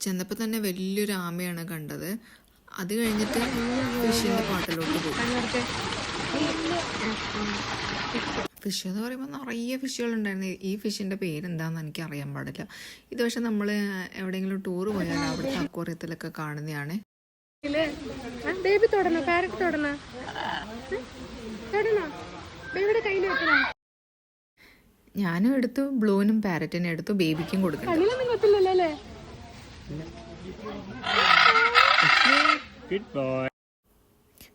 ചെന്നപ്പോൾ തന്നെ വലിയൊരു ആമയാണ് കണ്ടത്. അത് കഴിഞ്ഞിട്ട് ഫിഷിൻ്റെ പാട്ടിലോട്ട് പോയി. ഫിഷ് എന്ന് പറയുമ്പോൾ നിറയെ ഫിഷുകളുണ്ടായിരുന്നു. ഈ ഫിഷിൻ്റെ പേരെന്താണെന്ന് എനിക്ക് അറിയാൻ പാടില്ല. ഇത് പക്ഷെ നമ്മൾ എവിടെയെങ്കിലും ടൂർ പോയാൽ അവിടുത്തെ അക്വേറിയത്തിലൊക്കെ കാണുന്നതാണ്. ഞാനും എടുത്തു, ബ്ലൂവിനും പാരറ്റിനും എടുത്തു, ബേബിക്കും കൊടുക്കണം.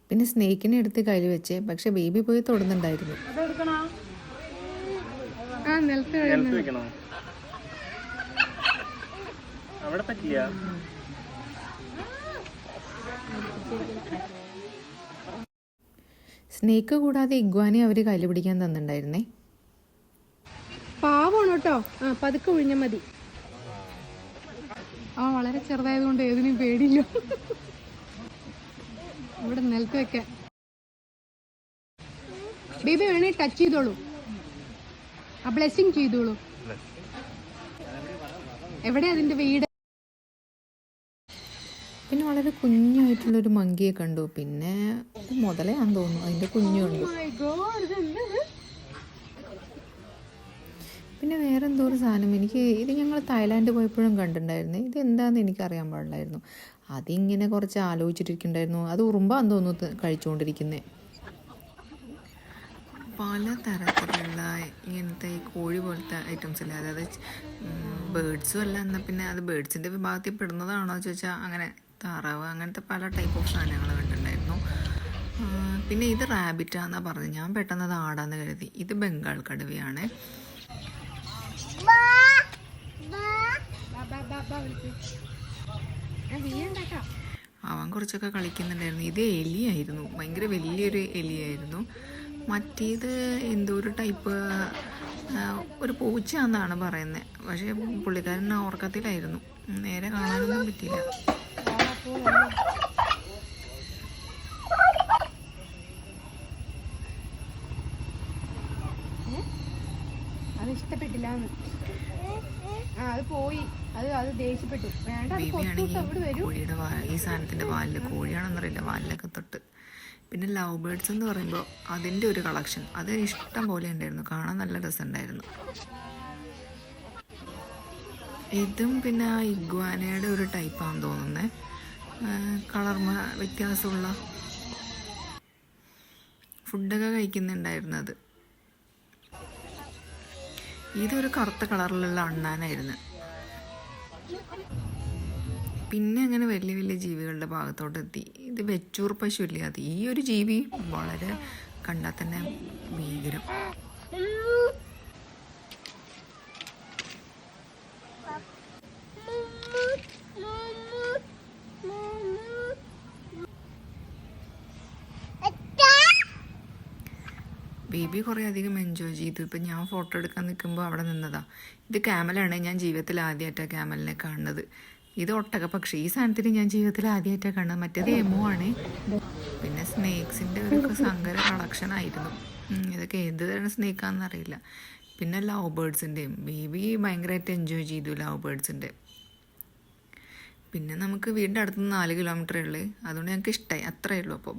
പിന്നെ സ്നേക്കിനെ എടുത്ത് കയ്യിൽ വെച്ച്, പക്ഷെ ബേബി പോയി തൊടുന്നുണ്ടായിരുന്നു. സ്നേക്ക് കൂടാതെ ഇഗ്വാനെ അവര് കയ്യിൽ പിടിക്കാൻ തന്നിട്ടുണ്ടായിരുന്നേ. പാവാണ് കേട്ടോ. പതുക്കെ ഒഴിഞ്ഞാൽ മതി. വളരെ ചെറുതായതുകൊണ്ട് ഏതിനും പേടിയില്ല. ഇവിടെ നിലത്ത് വെക്കാൻ. ബേബി വേണേ ടച്ച് ചെയ്തോളൂ, ബ്ലെസ്സിങ് ചെയ്തോളൂ. എവിടെ അതിന്റെ വീട്? പിന്നെ വളരെ കുഞ്ഞായിട്ടുള്ളൊരു മങ്കിയെ കണ്ടു. പിന്നെ മുതലയാന്ന് തോന്നുന്നു, അതിന്റെ കുഞ്ഞു കണ്ടു. പിന്നെ വേറെ എന്തോ ഒരു സാധനം, ഇത് ഞങ്ങൾ തായ്ലാൻഡ് പോയപ്പോഴും കണ്ടിട്ടുണ്ടായിരുന്നു. ഇത് എന്താണെന്ന് എനിക്കറിയാൻ പാടില്ലായിരുന്നു. അതിങ്ങനെ കുറച്ച് ആലോചിച്ചിട്ടിരിക്കുന്നുണ്ടായിരുന്നു. അത് ഉറുമ്പാന്ന് തോന്നുന്നു കഴിച്ചുകൊണ്ടിരിക്കുന്നത്. പല തരത്തിലുള്ള ഇങ്ങനത്തെ ഈ കോഴി പോലത്തെ ഐറ്റംസ് ഇല്ല, അതായത് ബേഡ്സും അല്ല. എന്നാൽ പിന്നെ അത് ബേഡ്സിൻ്റെ വിഭാഗത്തിൽ പെടുന്നതാണോ ചോദിച്ചാൽ അങ്ങനെ താറാവ്, അങ്ങനത്തെ പല ടൈപ്പ് ഓഫ് സാധനങ്ങൾ കണ്ടിട്ടുണ്ടായിരുന്നു. പിന്നെ ഇത് റാബിറ്റാന്നാണ് പറഞ്ഞത്. ഞാൻ പെട്ടെന്ന് അത് ആടാന്ന് കരുതി. ഇത് ബംഗാൾ കടുവയാണ്. അവൻ കുറച്ചൊക്കെ കളിക്കുന്നുണ്ടായിരുന്നു. ഇത് എലിയായിരുന്നു, ഭയങ്കര വലിയൊരു എലിയായിരുന്നു. മറ്റേത് എന്തോ ഒരു ടൈപ്പ് ഒരു പൂച്ചയാണെന്നാണ് പറയുന്നത്. പക്ഷേ പുള്ളിക്കാരൻ ഓർക്കത്തിലായിരുന്നു, നേരെ കാണാനൊന്നും പറ്റിയില്ല. അത് ഇഷ്ടപ്പെട്ടില്ല, അത് പോയി, അത് ദേഷ്യപ്പെട്ടു. കോഴിയുടെ ഈ സാധനത്തിന്റെ വാലില്, കോഴിയാണെന്നറിയില്ല, വാലിലൊക്കെ തൊട്ട്. പിന്നെ ലവ് ബേർഡ്സ് എന്ന് പറയുമ്പോൾ അതിൻ്റെ ഒരു കളക്ഷൻ, അത് ഇഷ്ടം പോലെ ഉണ്ടായിരുന്നു, കാണാൻ നല്ല രസമുണ്ടായിരുന്നു. ഇതും പിന്നെ ഇഗ്വാനയുടെ ഒരു ടൈപ്പാണെന്ന് തോന്നുന്നത്, കളർ വ്യത്യാസമുള്ള ഫുഡൊക്കെ കഴിക്കുന്നുണ്ടായിരുന്നത്. ഇതൊരു കറുത്ത കളറിലുള്ള അണ്ണാനായിരുന്നു. പിന്നെ അങ്ങനെ വലിയ വലിയ ജീവികളുടെ ഭാഗത്തോട്ട് എത്തി. ഇത് വെച്ചൂർ പശു ഇല്ലേ, അത് ഈ ഒരു ജീവി വളരെ കണ്ടാൽ തന്നെ ഭീകരം. ബേബി കുറേ അധികം എൻജോയ് ചെയ്തു. ഇപ്പം ഞാൻ ഫോട്ടോ എടുക്കാൻ നിൽക്കുമ്പോൾ അവിടെ നിന്നതാ. ഇത് ക്യാമലാണ്. ഞാൻ ജീവിതത്തിൽ ആദ്യമായിട്ടാണ് ക്യാമലിനെ കാണുന്നത്. ഇത് ഒട്ടകപ്പക്ഷി. ഈ സാധനത്തിന് ഞാൻ ജീവിതത്തിൽ ആദ്യമായിട്ടാണ് കാണുന്നത്. മറ്റേത് എമോ ആണ്. പിന്നെ സ്നേക്സിൻ്റെ ഒരു സങ്കര കളക്ഷൻ ആയിരുന്നു. ഇതൊക്കെ ഏത് തരം സ്നേക്കാണെന്ന് അറിയില്ല. പിന്നെ ലവ് ബേർഡ്സിൻ്റെയും ബേബി ഭയങ്കരമായിട്ട് എൻജോയ് ചെയ്തു ലവ് ബേർഡ്സിൻ്റെ. പിന്നെ നമുക്ക് വീടിൻ്റെ അടുത്ത് 4 കിലോമീറ്ററേ ഉള്ളൂ, അതുകൊണ്ട് ഞങ്ങൾക്ക് ഇഷ്ടമായി, അത്രയേ ഉള്ളൂ. അപ്പോൾ